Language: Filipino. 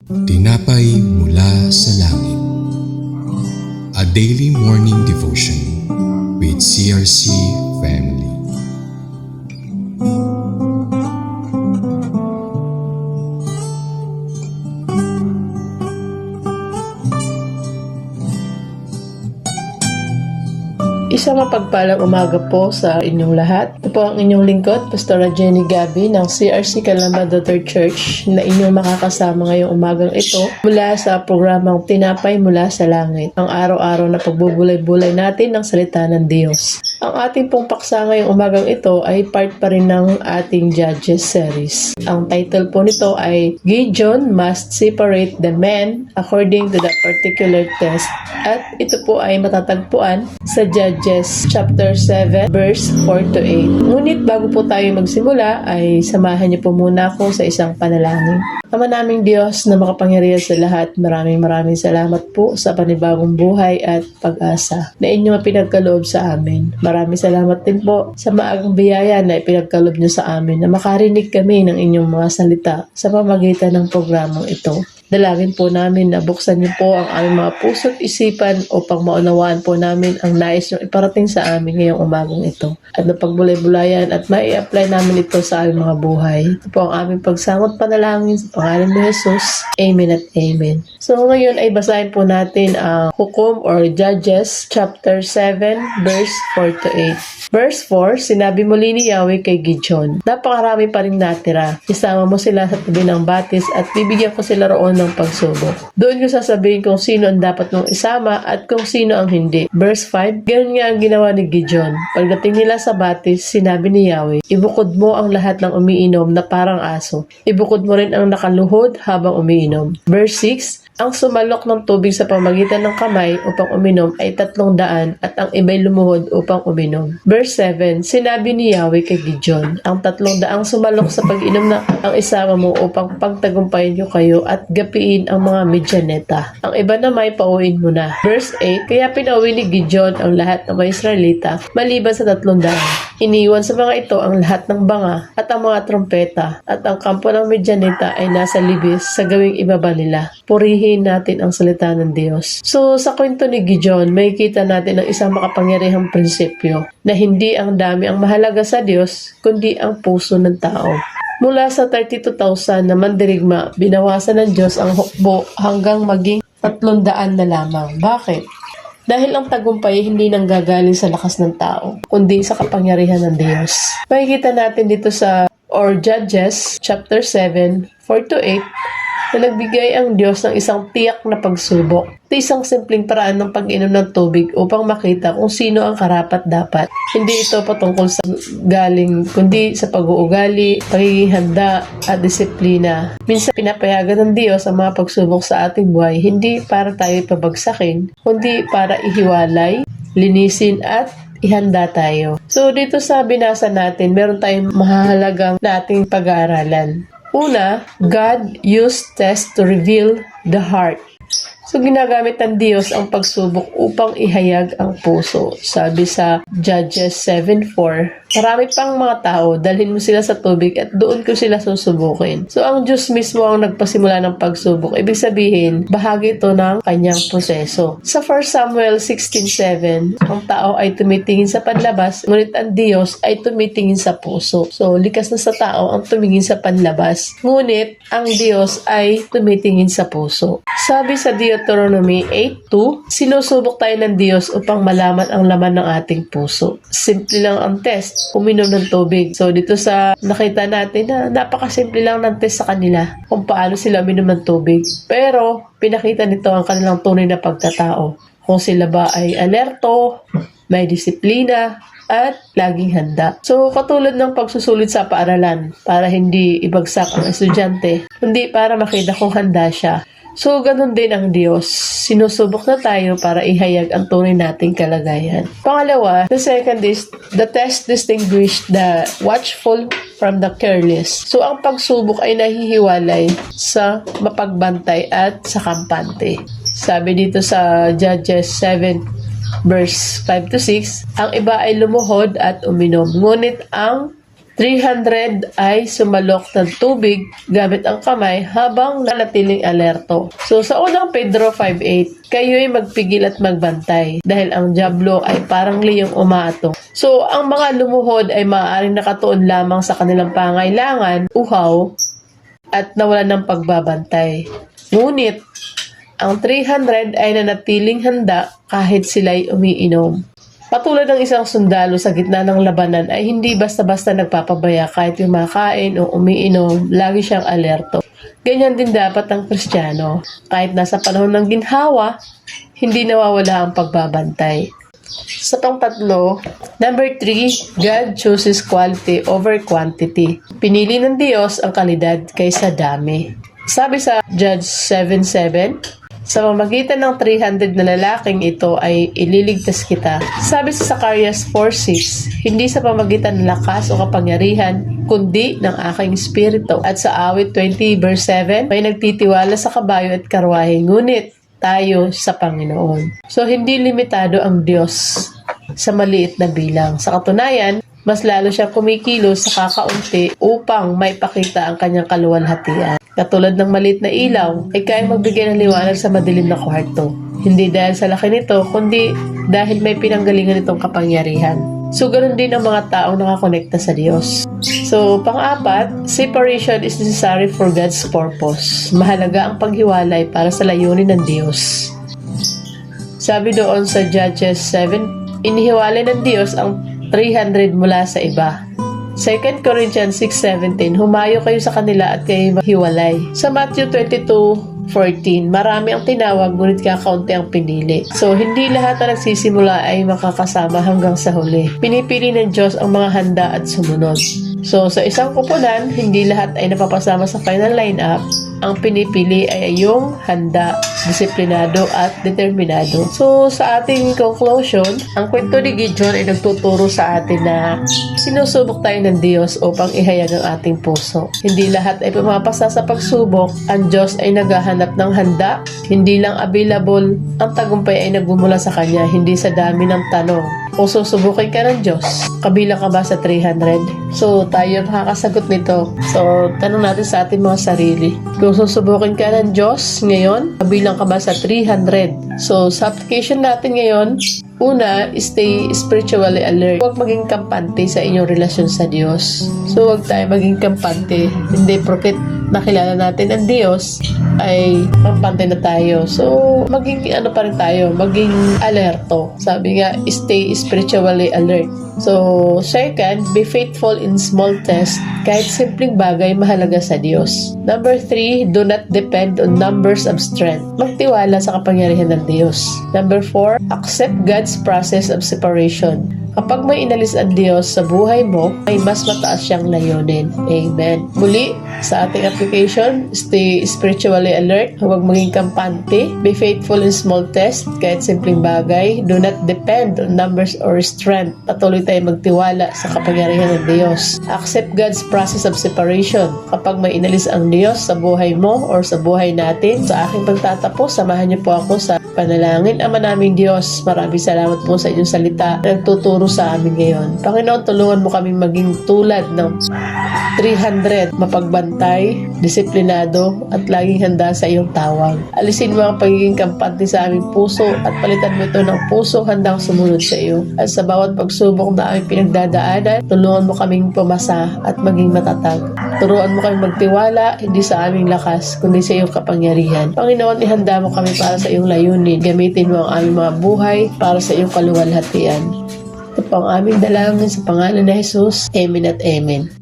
Tinapay mula sa langit. A daily morning devotion with CRC family. Isang mapagpalang umaga po sa inyong lahat. Ito po ang inyong lingkod, Pastora Jenny Gabi ng CRC Calamba Daughter Church na inyong makakasama ngayong umagang ito mula sa programang Tinapay mula sa Langit, ang araw-araw na pagbubulay-bulay natin ng salita ng Diyos. Ang ating pong paksa ngayong umagang ito ay part pa rin ng ating Judges series. Ang title po nito ay Gideon Must Separate the Men According to the Particular Test, at ito po ay matatagpuan sa Judges chapter 7 verse 4 to 8. Ngunit bago po tayo magsimula ay samahan niyo po muna ako sa isang panalangin. Ama naming Diyos na makapangyarihan sa lahat, maraming salamat po sa panibagong buhay at pag-asa na inyong pinagkaloob sa amin. Maraming salamat din po sa maagang biyaya na ipinagkaloob niyo sa amin na makarinig kami ng inyong mga salita sa pamamagitan ng programang ito. Dalangin po namin na buksan niyo po ang aming mga puso't isipan upang maunawaan po namin ang nais niyo iparating sa amin ngayong umagang ito. At napagbulay-bulayan at mai-apply namin ito sa aming mga buhay. Ito po ang aming pagsangot panalangin sa pangalan ni Jesus. Amen at Amen. So ngayon ay basahin po natin ang Hukom or Judges chapter 7 verse 4 to 8. Verse 4, sinabi muli ni Yahweh kay Gideon, napakarami pa rin natira. Isama mo sila sa tabi ng batis at bibigyan ko sila roon ng pagsubok. Doon ko sasabihin kung sino ang dapat mong isama at kung sino ang hindi. Verse 5, ganoon nga ang ginawa ni Gideon. Pagdating nila sa batis, sinabi ni Yahweh, ibukod mo ang lahat ng umiinom na parang aso. Ibukod mo rin ang nakaluhod habang umiinom. Verse 6, ang sumalok ng tubig sa pamagitan ng kamay upang uminom ay 300 at ang iba'y lumuhod upang uminom. Verse 7, sinabi ni Yahweh kay Gideon, ang 300 sumalok sa pag-inom na ang isama mo upang pagtagumpayin ko kayo at gapiin ang mga Midyaneta. Ang iba na may pauwiin mo na. Verse 8, kaya pinauwi ni Gideon ang lahat ng mga Israelita maliban sa 300. Iniwan sa mga ito ang lahat ng banga at ang mga trompeta at ang kampo ng Midyaneta ay nasa libis sa gawing ibaba nila. Purihin natin ang salita ng Diyos. So sa kwento ni Gideon, may kita natin ang isang makapangyarihang prinsipyo na hindi ang dami ang mahalaga sa Diyos, kundi ang puso ng tao. Mula sa 32,000 na mandirigma, binawasan ng Diyos ang hukbo hanggang maging 300 na lamang. Bakit? Dahil ang tagumpay hindi nanggagaling sa lakas ng tao, kundi sa kapangyarihan ng Diyos. Makikita natin dito sa Judges chapter 7, 4 to 8, na nagbigay ang Diyos ng isang tiyak na pagsubok. Ito isang simpleng paraan ng pag-inom ng tubig upang makita kung sino ang karapat-dapat. Hindi ito patungkol sa galing, kundi sa pag-uugali, pagiging handa at disiplina. Minsan pinapayagan ng Diyos ang mga pagsubok sa ating buhay, hindi para tayo pabagsakin, kundi para ihiwalay, linisin at ihanda tayo. So dito sa binasa natin, meron tayong mahahalagang nating pag-aaralan. Una, God used tests to reveal the heart. So, ginagamit ng Diyos ang pagsubok upang ihayag ang puso. Sabi sa Judges 7:4, marami pang mga tao, dalhin mo sila sa tubig at doon ko sila susubukin. So, ang Diyos mismo ang nagpasimula ng pagsubok. Ibig sabihin, bahagi ito ng kanyang proseso. Sa 1 Samuel 16:7, ang tao ay tumitingin sa panlabas, ngunit ang Diyos ay tumitingin sa puso. So, likas na sa tao ang tumingin sa panlabas, ngunit ang Diyos ay tumitingin sa puso. Sabi sa Deuteronomy 8:2, sinusubok tayo ng Diyos upang malaman ang laman ng ating puso. Simple lang ang test, uminom ng tubig. So dito sa nakita natin na napakasimple lang ng test sa kanila kung paano sila uminom ng tubig. Pero pinakita nito ang kanilang tunay na pagkatao. Kung sila ba ay alerto, may disiplina, at laging handa. So, katulad ng pagsusulit sa paaralan para hindi ibagsak ang estudyante, kundi para makita kung handa siya. So, ganun din ang Diyos. Sinusubok na tayo para ihayag ang tunay nating kalagayan. Pangalawa, the second is, the test distinguished the watchful from the careless. So, ang pagsubok ay nahihiwalay sa mapagbantay at sa kampante. Sabi dito sa Judges 7, verse 5 to 6, ang iba ay lumuhod at uminom, ngunit ang 300 ay sumalok ng tubig gamit ang kamay habang nanatiling alerto. So sa unang Pedro 5:8, kayo'y magpigil at magbantay dahil ang dyablo ay parang liyong umaatong. So ang mga lumuhod ay maaaring nakatuon lamang sa kanilang pangailangan, uhaw, at nawalan ng pagbabantay. Ngunit ang 300 ay nanatiling handa kahit sila'y umiinom. Patulad ng isang sundalo sa gitna ng labanan ay hindi basta-basta nagpapabaya kahit kumakain o umiinom, lagi siyang alerto. Ganyan din dapat ang Kristiyano. Kahit nasa panahon ng ginhawa, hindi nawawala ang pagbabantay. Sa pang-tatlo, number 3, God chooses quality over quantity. Pinili ng Diyos ang kalidad kaysa dami. Sabi sa Judge 7:7, sa pamamagitan ng 300 na lalaking ito ay ililigtas kita. Sabi sa Zacarias 4:6, hindi sa pamamagitan ng lakas o kapangyarihan, kundi ng aking espiritu. At sa awit 20:7, may nagtitiwala sa kabayo at karwahe, ngunit tayo sa Panginoon. So, hindi limitado ang Diyos sa maliit na bilang. Sa katunayan, mas lalo siya kumikilos sa kakaunti upang maipakita ang kanyang kaluwalhatian. Katulad ng maliit na ilaw, ay kaya magbigay ng liwanag sa madilim na kwarto. Hindi dahil sa laki nito, kundi dahil may pinanggalingan itong kapangyarihan. So, ganoon din ang mga taong nakakonekta sa Diyos. So, pang-apat, separation is necessary for God's purpose. Mahalaga ang paghiwalay para sa layunin ng Diyos. Sabi doon sa Judges 7, inihiwalay ng Diyos ang 300 mula sa iba. 2 Corinthians 6:17, humayo kayo sa kanila at kayo mahiwalay. Sa Matthew 22:14, marami ang tinawag ngunit kakaunti ang pinili. So, hindi lahat na nagsisimula ay makakasama hanggang sa huli. Pinipili ng Diyos ang mga handa at sumunod. So, sa isang kupunan, hindi lahat ay napapasama sa final lineup. Ang pinipili ay yung handa, disiplinado at determinado. So, sa ating conclusion, ang kwento ni Gideon ay nagtuturo sa atin na sinusubok tayo ng Diyos upang ihayag ang ating puso. Hindi lahat ay pumapasa sa pagsubok. Ang Diyos ay naghahanap ng handa. Hindi lang available. Ang tagumpay ay nagmumula sa Kanya, hindi sa dami ng tanong. Kung susubukin ka ng Diyos, kabilang ka ba sa 300? So, tayo makakasagot nito. So, tanong natin sa ating mga sarili. Kung susubukin ka ng Diyos ngayon, kabilang ka ba sa 300? So, sa application natin ngayon, una, stay spiritually alert. Huwag maging kampante sa inyong relasyon sa Diyos. So, huwag tayo maging kampante. Hindi porket nakilala natin ang Diyos, ay kampante na tayo. So, maging pa rin tayo, maging alerto. Sabi nga, stay spiritually alert. So, second, be faithful in small tests. Kahit simpleng bagay, mahalaga sa Diyos. Number 3, do not depend on numbers of strength. Magtiwala sa kapangyarihan ng Diyos. Number 4, accept God's process of separation. Kapag may inalis ang Diyos sa buhay mo, ay mas mataas siyang layunin. Amen. Muli, sa ating application, stay spiritually alert. Huwag maging kampante. Be faithful in small tests. Kahit simpleng bagay. Do not depend on numbers or strength. Patuloy tayo magtiwala sa kapangyarihan ng Diyos. Accept God's process of separation. Kapag may inalis ang Diyos sa buhay mo or sa buhay natin, sa aking pagtatapos, samahan niyo po ako sa panalangin. Ama naming Diyos, maraming salamat po sa inyong salita na nagtuturo sa amin ngayon. Panginoon, tulungan mo kaming maging tulad ng 300, mapagbantay, disiplinado, at laging handa sa iyong tawag. Alisin mo ang pagiging kampante sa aming puso at palitan mo ito ng puso handang sumunod sa iyo. At sa bawat pagsubok na aming pinagdadaanan, tulungan mo kaming pumasa at maging matatag. Turuan mo kaming magtiwala, hindi sa aming lakas, kundi sa iyong kapangyarihan. Panginoon, ihanda mo kami para sa iyong layunin. Gamitin mo ang aming mga buhay para sa iyong kaluwalhatian. Ito po ang aming dalangin sa pangalan ni Jesus. Amen at Amen.